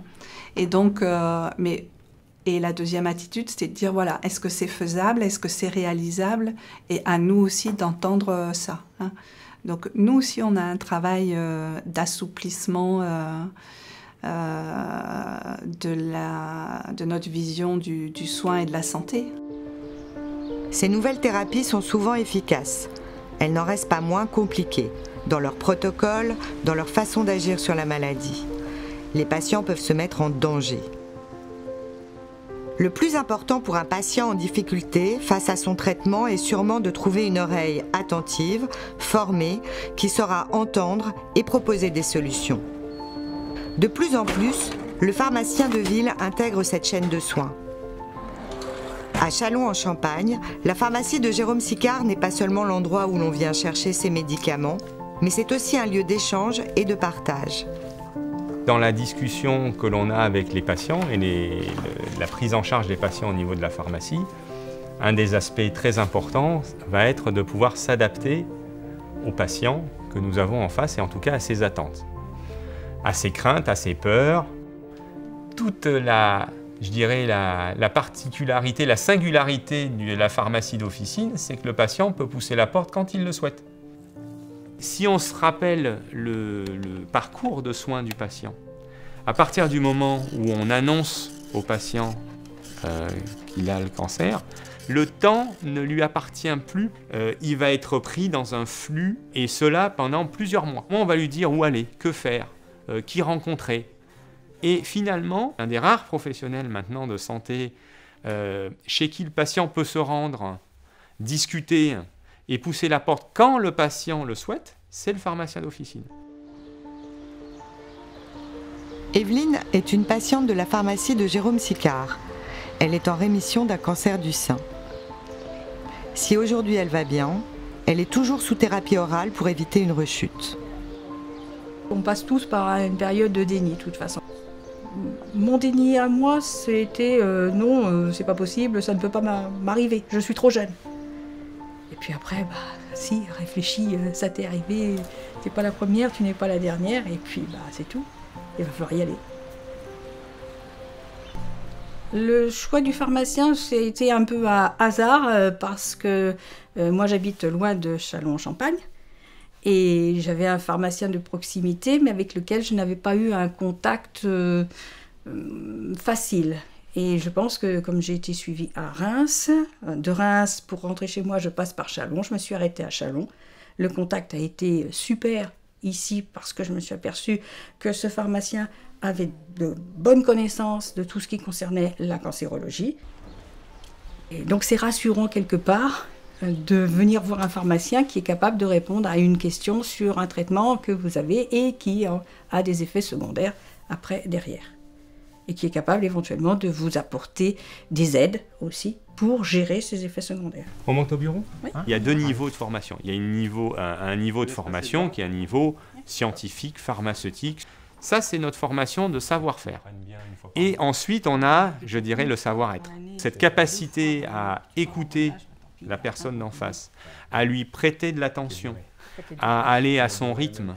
G: Et donc, et la deuxième attitude, c'était de dire, voilà, est-ce que c'est faisable, est-ce que c'est réalisable? Et à nous aussi d'entendre ça. Donc nous aussi, on a un travail d'assouplissement de notre vision du soin et de la santé.
I: Ces nouvelles thérapies sont souvent efficaces. Elles n'en restent pas moins compliquées, dans leur protocole, dans leur façon d'agir sur la maladie. Les patients peuvent se mettre en danger. Le plus important pour un patient en difficulté face à son traitement est sûrement de trouver une oreille attentive, formée, qui saura entendre et proposer des solutions. De plus en plus, le pharmacien de ville intègre cette chaîne de soins. À Châlons en Champagne, la pharmacie de Jérôme Sicard n'est pas seulement l'endroit où l'on vient chercher ses médicaments, mais c'est aussi un lieu d'échange et de partage.
O: Dans la discussion que l'on a avec les patients et la prise en charge des patients au niveau de la pharmacie, un des aspects très importants va être de pouvoir s'adapter aux patients que nous avons en face et en tout cas à ses attentes, à ses craintes, à ses peurs, toute la particularité, la singularité de la pharmacie d'officine, c'est que le patient peut pousser la porte quand il le souhaite. Si on se rappelle le parcours de soins du patient, à partir du moment où on annonce au patient qu'il a le cancer, le temps ne lui appartient plus. Il va être pris dans un flux, et cela pendant plusieurs mois. On va lui dire où aller, que faire, qui rencontrer. Et finalement, un des rares professionnels maintenant de santé chez qui le patient peut se rendre, discuter et pousser la porte quand le patient le souhaite, c'est le pharmacien d'officine.
I: Evelyne est une patiente de la pharmacie de Jérôme Sicard. Elle est en rémission d'un cancer du sein. Si aujourd'hui elle va bien, elle est toujours sous thérapie orale pour éviter une rechute.
P: On passe tous par une période de déni, de toute façon. Mon déni à moi, c'était non, c'est pas possible, ça ne peut pas m'arriver, je suis trop jeune. Et puis après, si, réfléchis, ça t'est arrivé, t'es pas la première, tu n'es pas la dernière, et puis c'est tout, il va falloir y aller. Le choix du pharmacien, c'était un peu à hasard, parce que moi j'habite loin de Châlons-en-Champagne, et j'avais un pharmacien de proximité, mais avec lequel je n'avais pas eu un contact facile. Et je pense que comme j'ai été suivie à Reims, de Reims pour rentrer chez moi, je passe par Châlons, je me suis arrêtée à Châlons. Le contact a été super ici parce que je me suis aperçue que ce pharmacien avait de bonnes connaissances de tout ce qui concernait la cancérologie. Et donc c'est rassurant quelque part de venir voir un pharmacien qui est capable de répondre à une question sur un traitement que vous avez et qui a des effets secondaires après, derrière. Et qui est capable éventuellement de vous apporter des aides aussi pour gérer ces effets secondaires.
O: On monte au bureau?
P: Oui.
O: Il y a deux niveaux de formation. Il y a un niveau de formation qui est un niveau scientifique, pharmaceutique. Ça, c'est notre formation de savoir-faire. Et ensuite, on a, je dirais, le savoir-être. Cette capacité à écouter la personne d'en face, à lui prêter de l'attention, à aller à son rythme,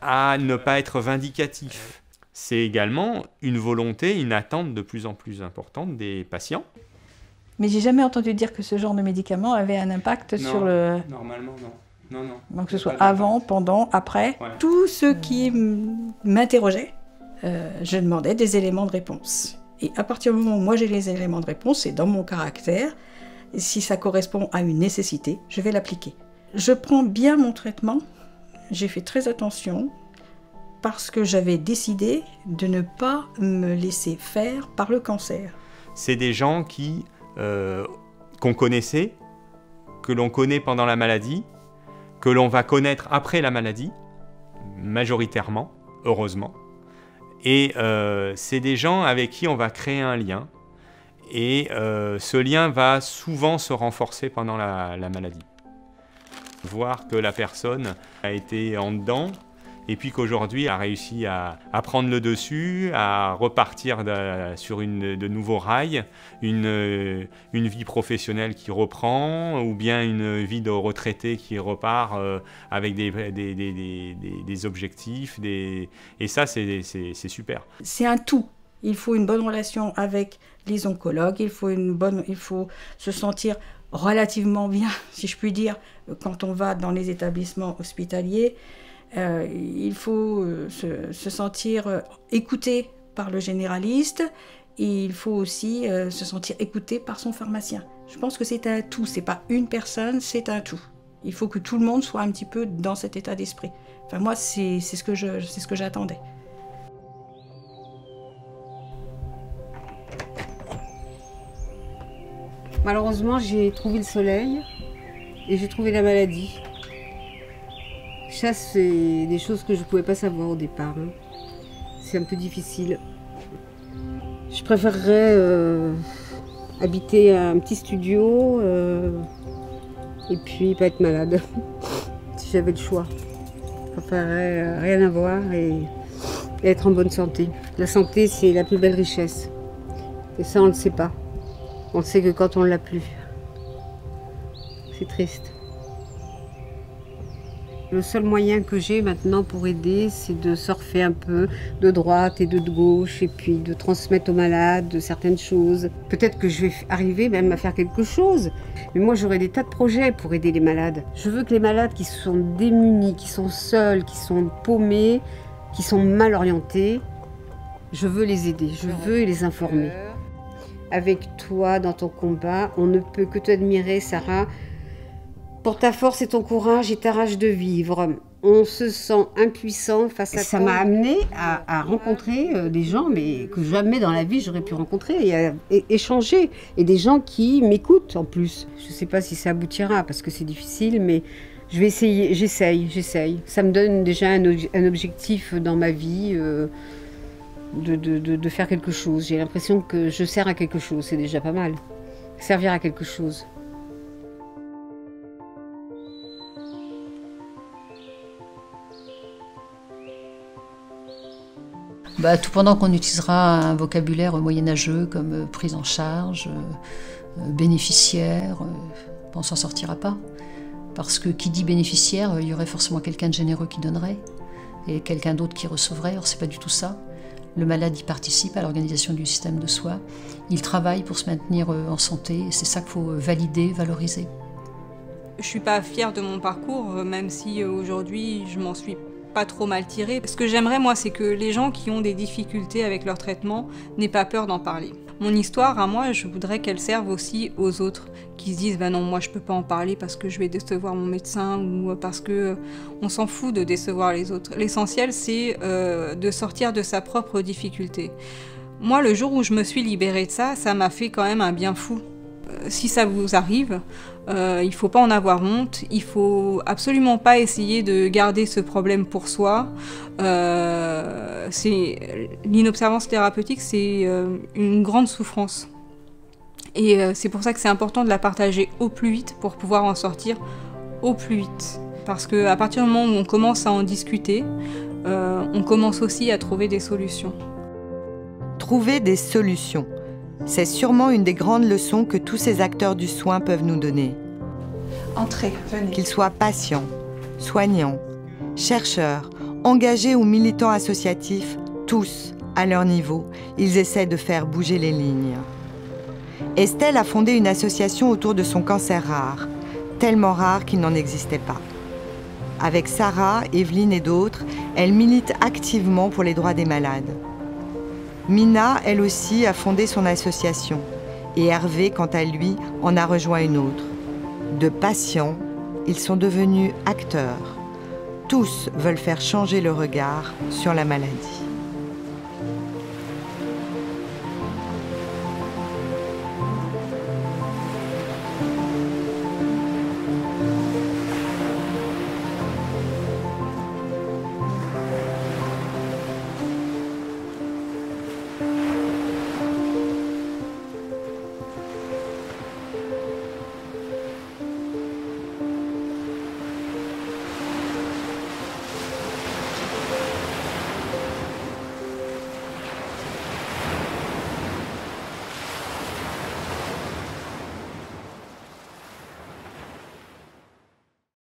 O: à ne pas être vindicatif. C'est également une volonté, une attente de plus en plus importante des patients.
P: Mais j'ai jamais entendu dire que ce genre de médicament avait un impact sur le...
O: Normalement, non. Non.
P: Donc que ce soit avant, pendant, après. Ouais. Tout ce qui m'interrogeait, je demandais des éléments de réponse. Et à partir du moment où moi j'ai les éléments de réponse, c'est dans mon caractère. Si ça correspond à une nécessité, je vais l'appliquer. Je prends bien mon traitement, j'ai fait très attention, parce que j'avais décidé de ne pas me laisser faire par le cancer.
O: C'est des gens qu'on connaissait, que l'on connaît pendant la maladie, que l'on va connaître après la maladie, majoritairement, heureusement. Et c'est des gens avec qui on va créer un lien. Et ce lien va souvent se renforcer pendant la maladie. Voir que la personne a été en dedans, et puis qu'aujourd'hui a réussi à prendre le dessus, à repartir sur de nouveaux rails, une vie professionnelle qui reprend, ou bien une vie de retraité qui repart avec des objectifs, et ça c'est super.
P: C'est un tout. Il faut une bonne relation avec les oncologues, il faut se sentir relativement bien, si je puis dire, quand on va dans les établissements hospitaliers. Il faut se sentir écouté par le généraliste et il faut aussi se sentir écouté par son pharmacien. Je pense que c'est un tout, c'est pas une personne, c'est un tout. Il faut que tout le monde soit un petit peu dans cet état d'esprit. Enfin, moi, c'est ce que j'attendais.
B: Malheureusement, j'ai trouvé le soleil et j'ai trouvé la maladie. Ça, c'est des choses que je ne pouvais pas savoir au départ. C'est un peu difficile. Je préférerais habiter un petit studio et puis pas être malade, si j'avais le choix. Je préférerais rien avoir et être en bonne santé. La santé, c'est la plus belle richesse. Et ça, on ne le sait pas. On ne sait que quand on ne l'a plus. C'est triste. Le seul moyen que j'ai maintenant pour aider, c'est de surfer un peu de droite et de gauche et puis de transmettre aux malades certaines choses. Peut-être que je vais arriver même à faire quelque chose. Mais moi, j'aurai des tas de projets pour aider les malades. Je veux que les malades qui sont démunis, qui sont seuls, qui sont paumés, qui sont mal orientés, je veux les aider, je veux les informer. Avec toi, dans ton combat, on ne peut que t'admirer, Sarah, pour ta force et ton courage et ta rage de vivre. On se sent impuissant face à ça. Ça m'a amené à rencontrer des gens mais que jamais dans la vie j'aurais pu rencontrer et échanger. Et des gens qui m'écoutent en plus. Je ne sais pas si ça aboutira parce que c'est difficile, mais je vais essayer, j'essaye. Ça me donne déjà un objectif dans ma vie de faire quelque chose. J'ai l'impression que je sers à quelque chose, c'est déjà pas mal. Servir à quelque chose.
K: Tout pendant qu'on utilisera un vocabulaire moyenâgeux comme prise en charge, bénéficiaire, on s'en sortira pas. Parce que qui dit bénéficiaire, il y aurait forcément quelqu'un de généreux qui donnerait et quelqu'un d'autre qui recevrait. Or, c'est pas du tout ça. Le malade y participe à l'organisation du système de soins. Il travaille pour se maintenir en santé et c'est ça qu'il faut valider, valoriser.
C: Je suis pas fière de mon parcours, même si aujourd'hui je m'en suis pas trop mal tirée. Ce que j'aimerais, moi, c'est que les gens qui ont des difficultés avec leur traitement n'aient pas peur d'en parler. Mon histoire, à moi, je voudrais qu'elle serve aussi aux autres, qui se disent « non, moi je peux pas en parler parce que je vais décevoir mon médecin » ou parce que on s'en fout de décevoir les autres. L'essentiel, c'est de sortir de sa propre difficulté. Moi, le jour où je me suis libérée de ça, ça m'a fait quand même un bien fou. Si ça vous arrive, il faut pas en avoir honte, il faut absolument pas essayer de garder ce problème pour soi. L'inobservance thérapeutique, c'est une grande souffrance. Et c'est pour ça que c'est important de la partager au plus vite pour pouvoir en sortir au plus vite. Parce qu'à partir du moment où on commence à en discuter, on commence aussi à trouver des solutions.
I: Trouver des solutions. C'est sûrement une des grandes leçons que tous ces acteurs du soin peuvent nous donner.
G: Entrez, venez.
I: Qu'ils soient patients, soignants, chercheurs, engagés ou militants associatifs, tous, à leur niveau, ils essaient de faire bouger les lignes. Estelle a fondé une association autour de son cancer rare, tellement rare qu'il n'en existait pas. Avec Sarah, Evelyne et d'autres, elle milite activement pour les droits des malades. Mina, elle aussi, a fondé son association. Et Hervé, quant à lui, en a rejoint une autre. De patients, ils sont devenus acteurs. Tous veulent faire changer le regard sur la maladie.